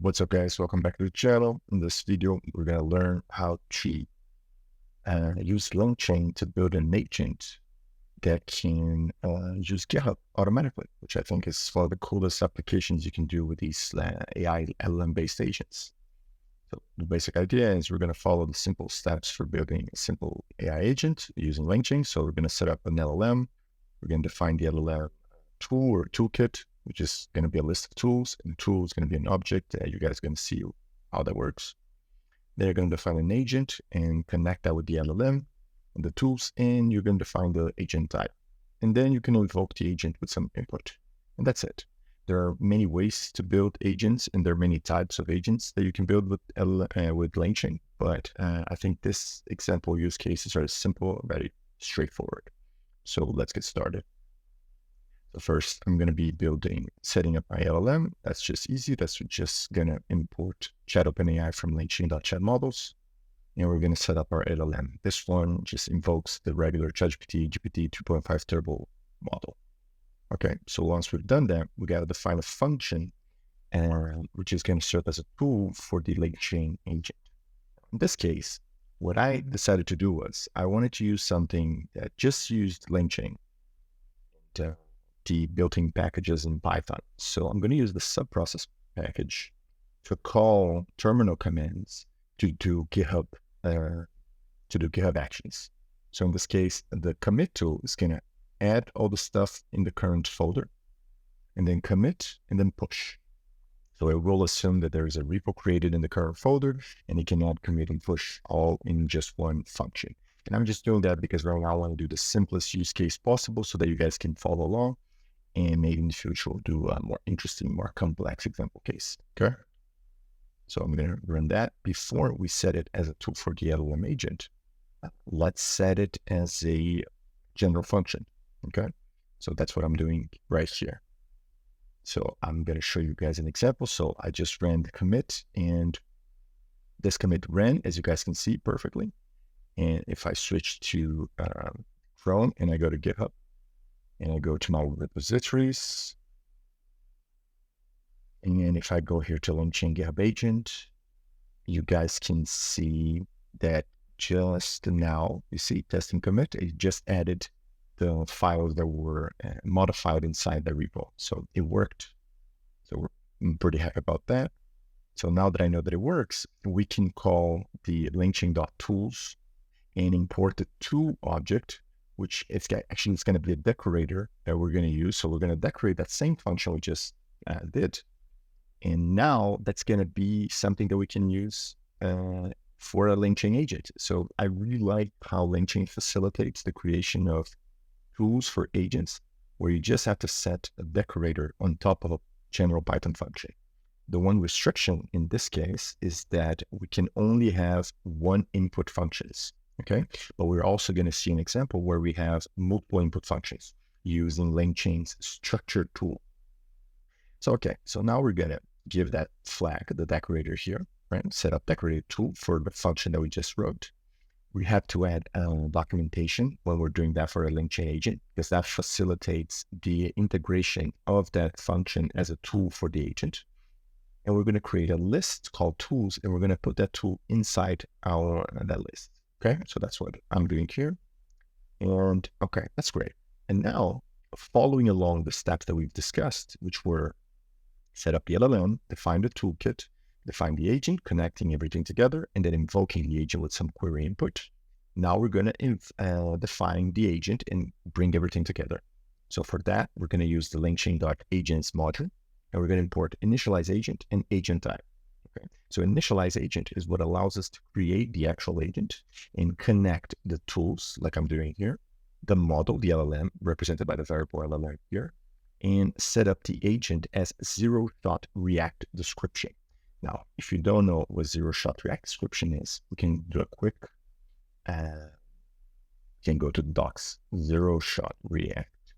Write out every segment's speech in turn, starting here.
What's up, guys? Welcome back to the channel. In this video, we're going to learn how to use LangChain to build an agent that can use GitHub automatically, which I think is one of the coolest applications you can do with these AI LLM-based agents. So the basic idea is we're going to follow the simple steps for building a simple AI agent using LangChain. So we're going to set up an LLM. We're going to define the LLM tool or toolkit, which is going to be a list of tools, and the tool is going to be an object. You guys are going to see how that works. Then you're going to define an agent and connect that with the LLM and the tools, and you're going to define the agent type. And then you can invoke the agent with some input, and that's it. There are many ways to build agents, and there are many types of agents that you can build with LangChain. But I think this example use case is very simple, very straightforward. So let's get started. So first, I'm going to be setting up my LLM. That's just easy. That's just going to import chat OpenAI from LangChain.chat models. And we're going to set up our LLM. This one just invokes the regular ChatGPT GPT 2.5 Turbo model. Okay, so once we've done that, we got to define a function, which is going to serve as a tool for the LangChain agent. In this case, what I decided to do was I wanted to use something that just used LangChain, the built-in packages in Python. So I'm going to use the subprocess package to call terminal commands to do GitHub actions. So in this case, the commit tool is going to add all the stuff in the current folder, and then commit, and then push. So it will assume that there is a repo created in the current folder, and it can add, commit, and push all in just one function. And I'm just doing that because right now I want to do the simplest use case possible so that you guys can follow along, and maybe in the future we'll do a more interesting, more complex example case. Okay. So I'm going to run that. Before we set it as a tool for the LLM agent, let's set it as a general function. Okay. So that's what I'm doing right here. So I'm going to show you guys an example. So I just ran the commit, and this commit ran, as you guys can see, perfectly. And if I switch to Chrome and I go to GitHub and I go to my repositories, and if I go here to LangChain GitHub agent, you guys can see that just now, you see testing commit, it just added the files that were modified inside the repo. So it worked. So I'm pretty happy about that. So now that I know that it works, we can call the LangChain.tools and import the tool object, which it's going to be a decorator that we're going to use. So we're going to decorate that same function we just did. And now that's going to be something that we can use for a LangChain agent. So I really like how LangChain facilitates the creation of tools for agents where you just have to set a decorator on top of a general Python function. The one restriction in this case is that we can only have one input functions. Okay, but we're also going to see an example where we have multiple input functions using LangChain's structured tool. So, okay, so now we're going to give that flag, the decorator here, right? Set up decorator tool for the function that we just wrote. We have to add documentation when we're doing that for a LangChain agent, because that facilitates the integration of that function as a tool for the agent. And we're going to create a list called tools, and we're going to put that tool inside that list. Okay, so that's what I'm doing here. And okay, that's great. And now, following along the steps that we've discussed, which were set up the LLM, define the toolkit, define the agent, connecting everything together, and then invoking the agent with some query input. Now we're going to define the agent and bring everything together. So for that, we're going to use the LangChain.agents module, and we're going to import initialize agent and agent type. Okay. So initialize agent is what allows us to create the actual agent and connect the tools, like I'm doing here, the model, the LLM, represented by the variable LLM here, and set up the agent as zero-shot React description. Now, if you don't know what zero-shot React description is, we can do a quick, you can go to docs, zero-shot React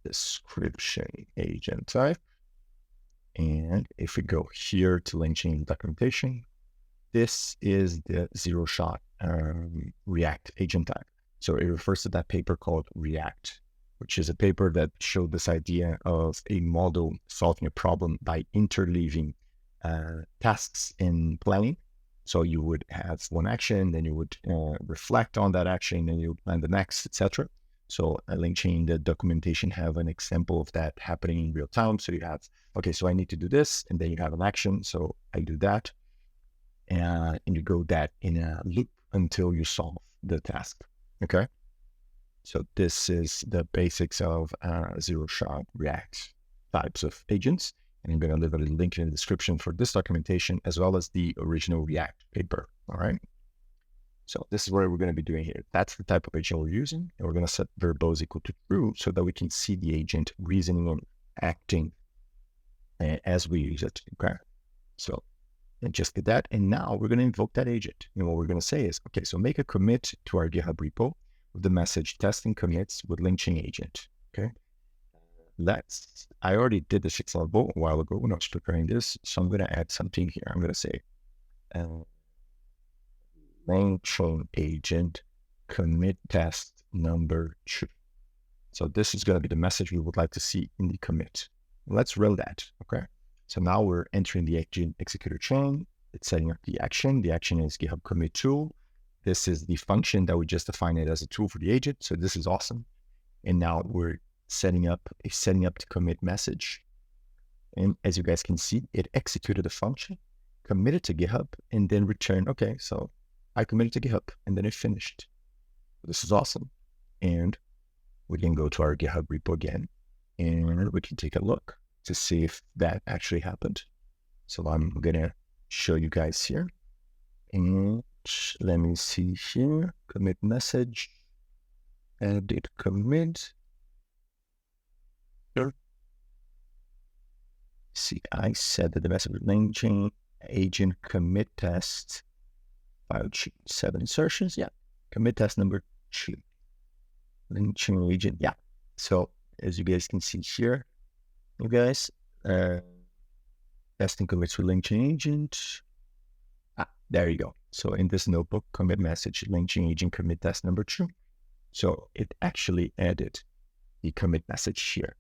description agent type. And if we go here to LangChain documentation, this is the zero-shot React agent type. So it refers to that paper called React, which is a paper that showed this idea of a model solving a problem by interleaving tasks in planning. So you would have one action, then you would reflect on that action, then you plan the next, etc. So LangChain, the documentation have an example of that happening in real time. So you have, okay, so I need to do this, and then you have an action. So I do that, and you go that in a loop until you solve the task. Okay. So this is the basics of zero-shot React types of agents. And I'm going to leave a link in the description for this documentation, as well as the original React paper. All right. So this is what we're going to be doing here. That's the type of agent we're using. And we're going to set verbose equal to true so that we can see the agent reasoning and acting as we use it. Okay. So and just get that. And now we're going to invoke that agent. And what we're going to say is, okay, so make a commit to our GitHub repo with the message testing commits with LangChain agent. Okay. I already did this example a while ago when I was preparing this. So I'm going to add something here. I'm going to say LangChain agent commit test number 2. So this is going to be the message we would like to see in the commit. Let's run that. Okay. So now we're entering the agent executor chain. It's setting up the action. The action is GitHub commit tool. This is the function that we just defined it as a tool for the agent. So this is awesome. And now we're setting up the commit message. And as you guys can see, it executed the function, committed to GitHub, and then returned, okay, so I committed to GitHub, and then it finished. This is awesome. And we can go to our GitHub repo again, and we can take a look to see if that actually happened. So I'm going to show you guys here. And let me see here, commit message, edit commit. Here. See, I said that the message was LangChain agent commit test file 7 insertions. Yeah, commit test number 2. LangChain agent. Yeah. So as you guys can see here, you guys, testing commits with LangChain agent. There you go. So in this notebook, commit message, LangChain agent commit test number 2. So it actually added the commit message here.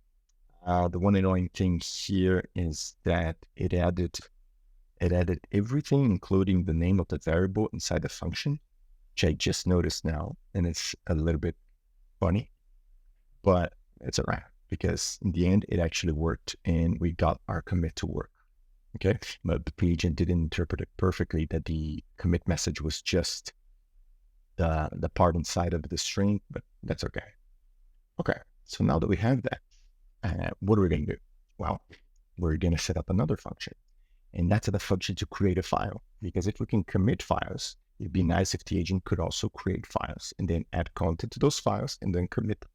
The one annoying thing here is that it added everything, including the name of the variable inside the function, which I just noticed now, and it's a little bit funny, but it's all right, because in the end, it actually worked, and we got our commit to work. Okay, but the agent didn't interpret it perfectly, that the commit message was just the part inside of the string, but that's okay. Okay, so now that we have that, what are we going to do? Well, we're going to set up another function, and that's the function to create a file, because if we can commit files, it'd be nice if the agent could also create files and then add content to those files and then commit them.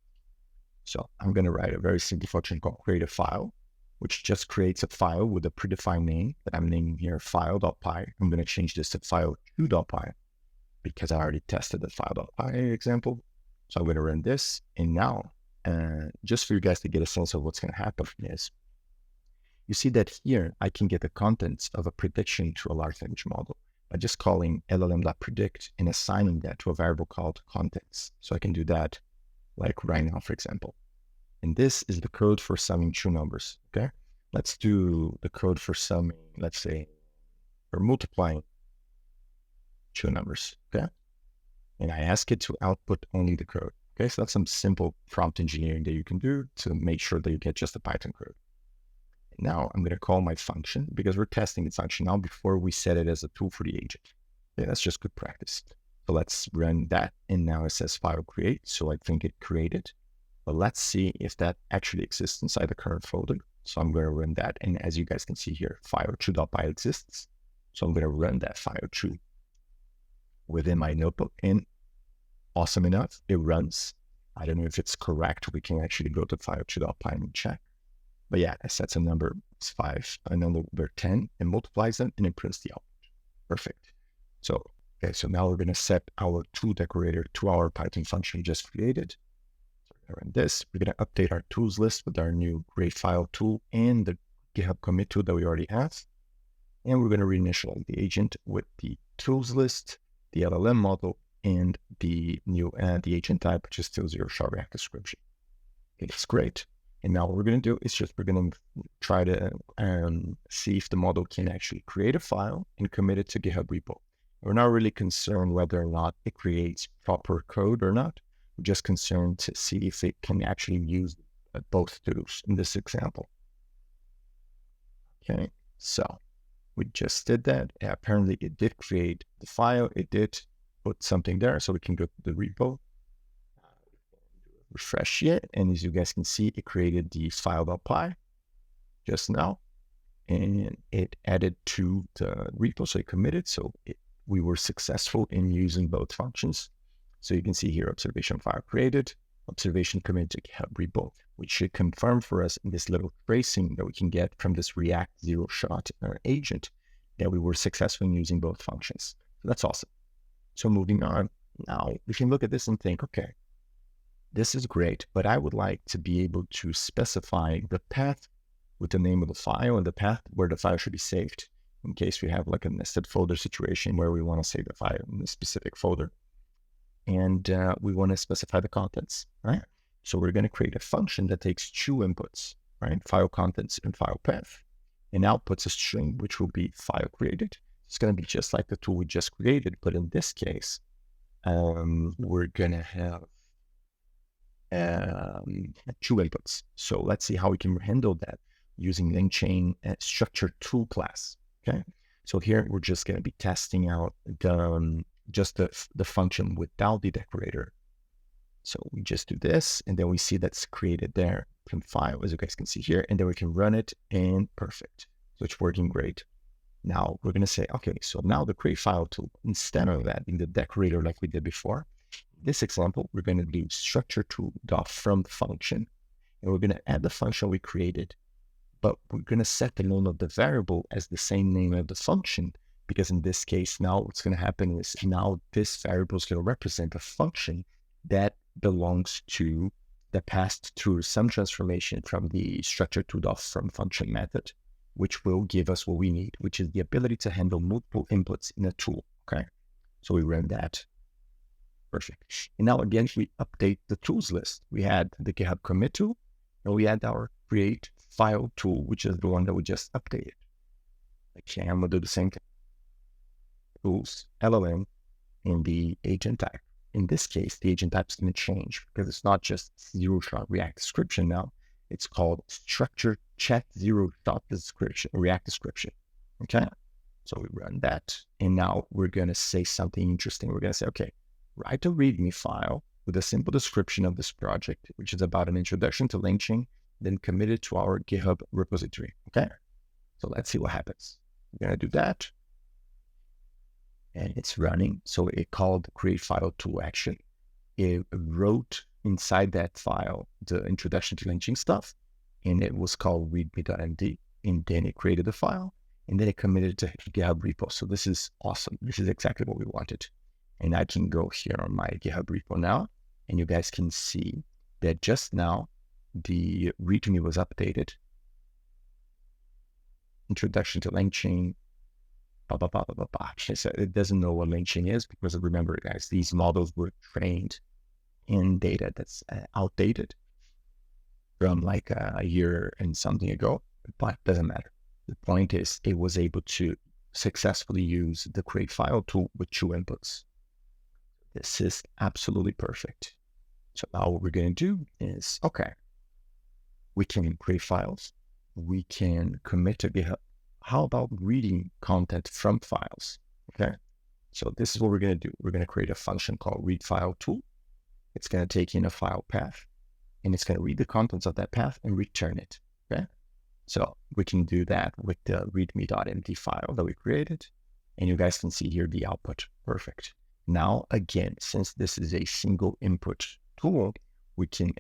So I'm going to write a very simple function called create a file, which just creates a file with a predefined name that I'm naming here file.py. I'm going to change this to file2.py because I already tested the file.py example. So I'm going to run this, and now just for you guys to get a sense of what's going to happen is, you see that here I can get the contents of a prediction to a large language model by just calling LLM.predict and assigning that to a variable called contents. So I can do that like right now, for example. And this is the code for summing 2 numbers, okay? Let's do the code for summing, let's say, for multiplying 2 numbers, okay? And I ask it to output only the code. Okay, so that's some simple prompt engineering that you can do to make sure that you get just the Python code. Now I'm going to call my function, because we're testing the function now before we set it as a tool for the agent. Okay, that's just good practice. So let's run that, and now it says file create, so I think it created. But let's see if that actually exists inside the current folder. So I'm going to run that, and as you guys can see here, file2.py exists. So I'm going to run that file2 within my notebook, and awesome enough, it runs. I don't know if it's correct. We can actually go to file2.py and check. But yeah, it sets a number 5, a number 10, and multiplies them, and it prints the output. Perfect. So, okay, so now we're going to set our tool decorator to our Python function we just created. So we're going to run this. We're going to update our tools list with our new create file tool and the GitHub commit tool that we already have. And we're going to reinitialize the agent with the tools list, the LLM model, and the new the agent type, which is still zero-shot React description. It's great. And now what we're going to do is just we're going to try to see if the model can actually create a file and commit it to GitHub repo. We're not really concerned whether or not it creates proper code or not. We're just concerned to see if it can actually use both tools in this example. Okay, so we just did that. Apparently it did create the file. It did put something there, so we can go to the repo, refresh it, and as you guys can see, it created the file.py just now, and it added to the repo, so it committed. So we were successful in using both functions. So you can see here, observation file created, observation committed to GitHub repo, which should confirm for us in this little tracing that we can get from this React zero-shot agent that we were successful in using both functions. So that's awesome. So moving on, now we can look at this and think, okay, this is great, but I would like to be able to specify the path with the name of the file and the path where the file should be saved in case we have like a nested folder situation where we want to save the file in a specific folder. And we want to specify the contents, right? So we're going to create a function that takes two inputs, right? File contents and file path, and outputs a string, which will be file created. It's going to be just like the tool we just created, but in this case, we're going to have two inputs. So let's see how we can handle that using LangChain structured tool class. Okay, so here we're just going to be testing out the function without the decorator. So we just do this, and then we see that's created there from file, as you guys can see here, and then we can run it, and perfect. So it's working great. Now we're going to say, okay, so now the create file tool, instead of that in the decorator like we did before, in this example, we're going to do structure tool.from function, and we're going to add the function we created, but we're going to set the name of the variable as the same name of the function, because in this case, now what's going to happen is now this variable is going to represent a function that belongs to that passed through some transformation from the structure tool.from function method, which will give us what we need, which is the ability to handle multiple inputs in a tool. Okay, so we run that. Perfect. And now again, we update the tools list. We had the GitHub commit tool, and we had our create file tool, which is the one that we just updated. Okay, I'm gonna do the same thing. Tools, LLM, and the agent type. In this case, the agent type is going to change because it's not just zero-shot React description now. It's called structured chat zero-shot description, React description. Okay, so we run that, and now we're going to say something interesting. We're going to say, okay, write a README file with a simple description of this project, which is about an introduction to LangChain, then commit it to our GitHub repository. Okay, so let's see what happens. We're going to do that. And it's running. So it called create file tool action. It wrote inside that file the introduction to LangChain stuff, and it was called readme.md. And then it created the file, and then it committed to GitHub repo. So this is awesome. This is exactly what we wanted. And I can go here on my GitHub repo now, and you guys can see that just now the README was updated. Introduction to LangChain. So it doesn't know what LangChain is because remember, guys, these models were trained in data that's outdated from like a year and something ago, but it doesn't matter. The point is it was able to successfully use the create file tool with two inputs. This is absolutely perfect. So now what we're going to do is, okay, we can create files. We can commit to GitHub. How about reading content from files? Okay, so this is what we're going to do. We're going to create a function called read file tool. It's going to take in a file path, and it's going to read the contents of that path and return it. Okay, so we can do that with the readme.md file that we created, and you guys can see here the output. Perfect. Now, again, since this is a single input tool, we can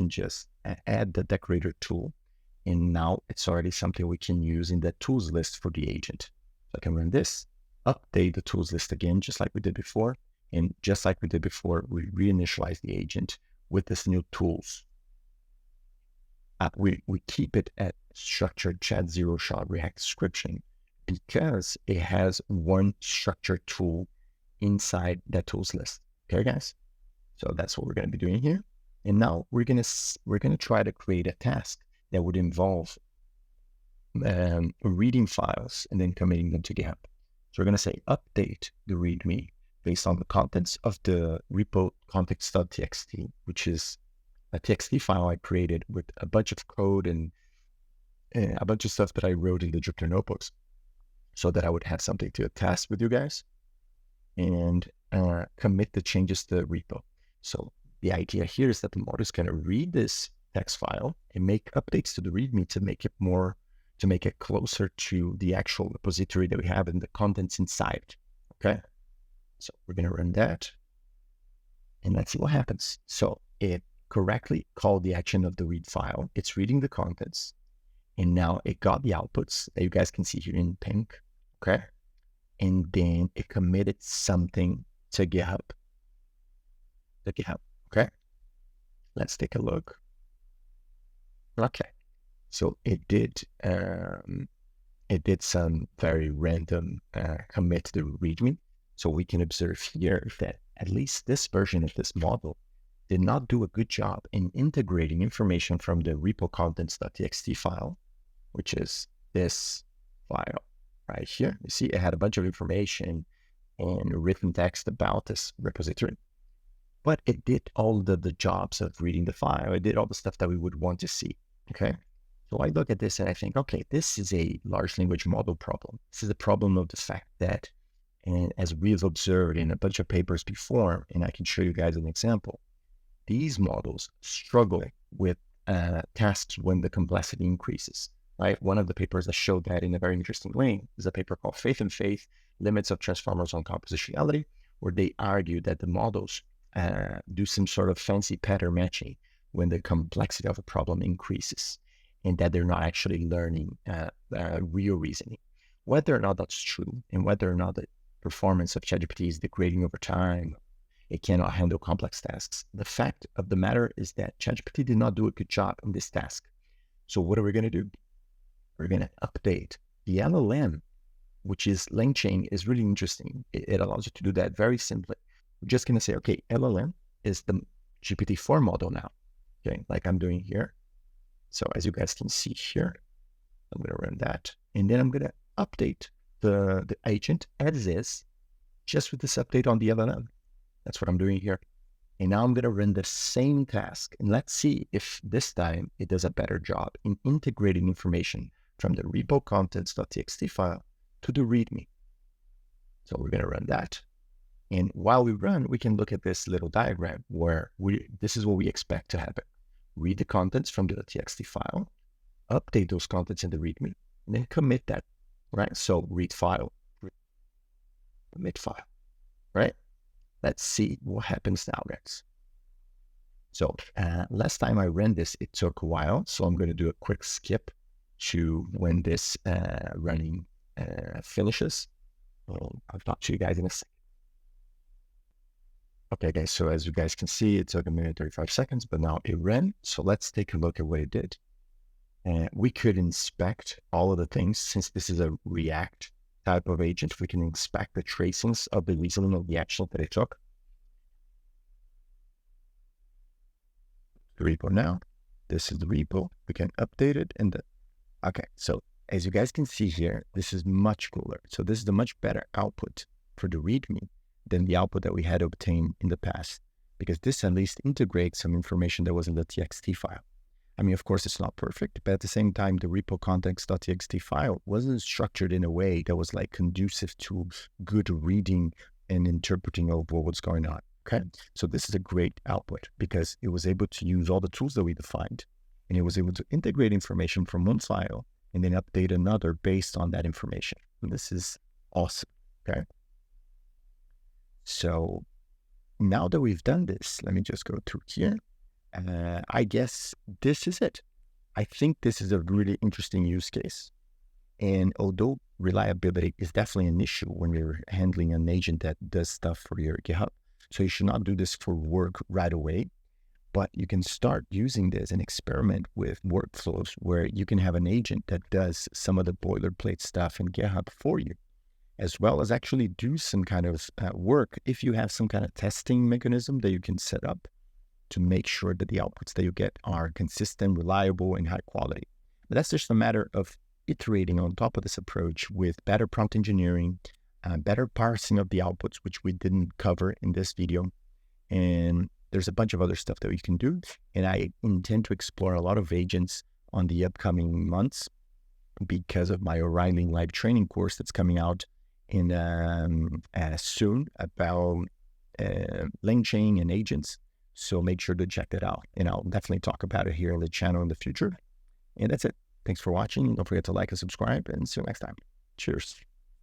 just add the decorator tool. And now it's already something we can use in the tools list for the agent. So I can run this, update the tools list again, just like we did before. And just like we did before, we reinitialize the agent with this new tools. We keep it at structured chat zero-shot React description because it has one structured tool inside that tools list. Okay, guys? So that's what we're going to be doing here. And now we're gonna try to create a task that would involve reading files and then committing them to GitHub. So we're gonna say update the README based on the contents of the repo context.txt, which is a TXT file I created with a bunch of code and a bunch of stuff that I wrote in the Jupyter notebooks, so that I would have something to test with you guys and commit the changes to the repo. So the idea here is that the model is going to read this text file and make updates to the README to make it closer to the actual repository that we have and the contents inside. Okay, so we're going to run that and let's see what happens. So it correctly called the action of the read file. It's reading the contents, and now it got the outputs that you guys can see here in pink. Okay, and then it committed something to GitHub. Okay, let's take a look. Okay, so it did some very random commit to the README. So we can observe here that at least this version of this model did not do a good job in integrating information from the repo contents.txt file, which is this file right here. You see, it had a bunch of information and written text about this repository, but it did all the jobs of reading the file. It did all the stuff that we would want to see. Okay, so I look at this and I think, okay, this is a large language model problem. This is a problem of the fact that, and as we've observed in a bunch of papers before, and I can show you guys an example, these models struggle with tasks when the complexity increases, right? One of the papers that showed that in a very interesting way is a paper called Faith and Faith, Limits of Transformers on Compositionality, where they argue that the models do some sort of fancy pattern matching when the complexity of a problem increases, and that they're not actually learning real reasoning. Whether or not that's true, and whether or not the performance of ChatGPT is degrading over time, it cannot handle complex tasks. The fact of the matter is that ChatGPT did not do a good job in this task. So what are we going to do? We're going to update the LLM, which is LangChain, is really interesting. It allows you to do that very simply. We're just going to say, okay, LLM is the GPT-4 model now, okay, like I'm doing here. So as you guys can see here, I'm going to run that. And then I'm going to update the agent as is, just with this update on the LLM. That's what I'm doing here. And now I'm going to run the same task. And let's see if this time it does a better job in integrating information from the repo contents.txt file to the README. So we're going to run that. And while we run, we can look at this little diagram where this is what we expect to happen. Read the contents from the txt file, update those contents in the README, and then commit that, right? So read file, commit file, right? Let's see what happens now, guys. So last time I ran this, it took a while. So I'm going to do a quick skip to when this running finishes. I'll talk to you guys in a second. Okay, guys, so as you guys can see, it took 1 minute 35 seconds, but now it ran. So let's take a look at what it did. We could inspect all of the things. Since this is a React type of agent, we can inspect the tracings of the reasoning of the action that it took. The repo now. This is the repo. We can update it. Okay, so as you guys can see here, this is much cooler. So this is a much better output for the README than the output that we had obtained in the past, because this at least integrates some information that was in the txt file. I mean, of course, it's not perfect, but at the same time, the repo context.txt file wasn't structured in a way that was like conducive to good reading and interpreting of what was going on. Okay, so this is a great output because it was able to use all the tools that we defined, and it was able to integrate information from one file and then update another based on that information. And this is awesome. Okay. So now that we've done this, let me just go through here. I guess this is it. I think this is a really interesting use case. And although reliability is definitely an issue when you're handling an agent that does stuff for your GitHub, so you should not do this for work right away, but you can start using this and experiment with workflows where you can have an agent that does some of the boilerplate stuff in GitHub for you, as well as actually do some kind of work if you have some kind of testing mechanism that you can set up. to make sure that the outputs that you get are consistent, reliable, and high quality. But that's just a matter of iterating on top of this approach with better prompt engineering, better parsing of the outputs, which we didn't cover in this video. And there's a bunch of other stuff that we can do. And I intend to explore a lot of agents on the upcoming months because of my O'Reilly live training course that's coming out in soon about LangChain and agents. So make sure to check that out. And I'll definitely talk about it here on the channel in the future. And that's it. Thanks for watching. Don't forget to like and subscribe, and see you next time. Cheers.